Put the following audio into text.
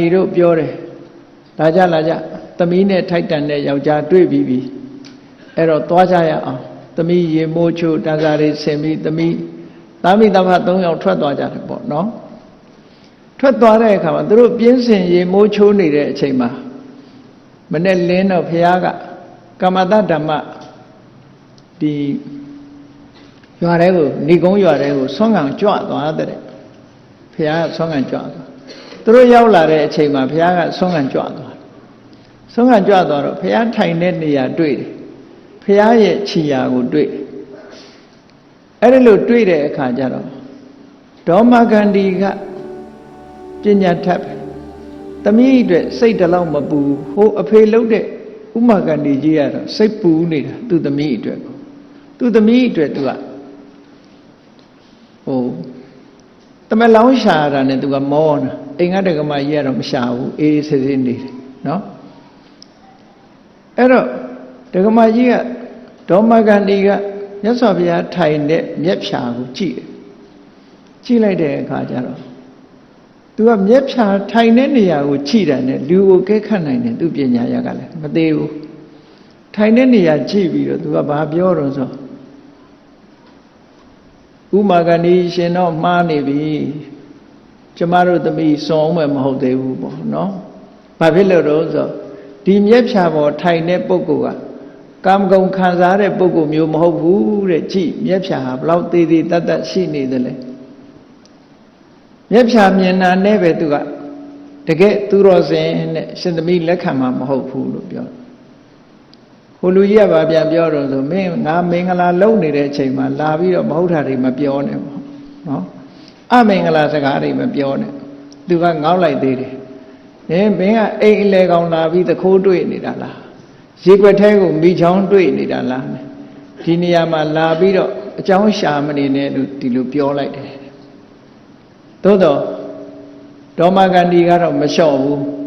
ဒီတို့ပြောတယ်လာကြသမီးနဲ့ထိုက်တန်တဲ့ယောက်ျားတွေ့ပြီးပြီအဲ့တော့သွားကြရအောင်သမီးရေမိုးချိုတန်စာတွေဆင်ပြီးသမီးသားမိသားဖ3ယောက်ထွက်သွားကြတယ်ပေါ့နော်ထွက်သွားတဲ့အခါမှာသူတို့ပြင်းစင်ရေမိုးချိုးနေတဲ့အချိန်မှာမနေ့လင်းတော့ဘုရားကကမ္မတဓမ္မဒီရွာတွေကိုဏိကုံးရွာတွေကိုဆွမ်းခံကြွသွားတဲ့ဘုရားကဆွမ်းခံကြွသွားသူတို့ရောက်လာတဲ့အချိန်မှာဘုရားကဆွမ်းခံကြွသွားဆွမ်းခံကြွသွားတော့ဘုရားထိုင်တဲ့နေရာတွေ့တယ်ဘုရားရဲ့ခြေရာကိုတွေ့အဲ့ဒီလိုတွေ့တဲ့အခါကျတော့ဒေါမဂန္ဒီကပညာထပ်သမီးအတွက်စိတ်တလောက်မပူဟိုအဖေလုံးတဲ့ဥမဂန္ဒီကြီးကတော့စိတ်ပူနေတာသူ့သမီးအတွက်ကိုသူ့သမီးအတွက်သူကဟိုတမလောင်းရှာတာနဲ့သူကမောတာအိမ်ကတက္ကမကြီးကတော့မရှာဘူးအေးဆေးဆေးနေတယ်နော်အဲ့တော့တက္ကမကြီးကဒေါမဂန္ဒီကမြတ်စွာဘုရားထိုင်တဲ့မြက်ဖြာကိုကြည့်လိုက်တဲ့အခါကျတော့သူကမြက်ဖြာထိုင်တဲ့နေရာကိုကြည့်တယ်နဲ့လူကိုကဲခတ်နိုင်တယ်သူပညာရကလည်းမသေးဘူးထိုင်တဲ့နေရာကြည့်ပြီးတော့သူကဘာပြောတော့ဆိုဥမဂန္ဒီရှင်တော့မှားနေပြီကျမတို့သမီးစွန်အောင်မဟုတ်သေးဘူးပေါ့နော်ဘာဖြစ်လို့တော့ဆိုဒီမြက်ဖြာပေါ်ထိုင်တဲ့ပုဂ္ဂိုလ်ကကာမဂုဏ်ခံစားတဲ့ပုဂ္ဂိုလ်မျိုးမဟုတ်ဘူးတဲ့ကြည့်မြက်ဖြာဟာဘလောက်သေးသေးတတ်တတ်ရှိနေတယ်လေမြက်ဖြာမြင်တာနဲ့ပဲသူကတကယ်သူတော်စင်နဲ့ရှင်သမီးလက်ခံမှာမဟုတ်ဘူးလို့ပြောဟိုလူကြီးကဗာပြန်ပြောတော့ဆိုမင်းငါမင်္ဂလာလုပ်နေတဲ့အချိန်မှာလာပြီးတော့မဟုတ်တာတွေမပြောနဲ့ပေါ့နော်အမင်္ဂလာစကားတွေမပြောနဲ့သူကငေါ့လိုက်သေးတယ်မင်းကအိမ်အလဲကောင်လာပြီးသခိုးတွေ့နေတာလားရေကွက်ထဲကိုမိချောင်းတွေ့နေတာလားဒီနေရာမှာလာပြီးတော့အကြောင်းရှာမနေနဲ့လို့ဒီလိုပြောလိုက်တယ်သို့တော့ဒေါမဂန္ဒီကတော့မလျှော့ဘူး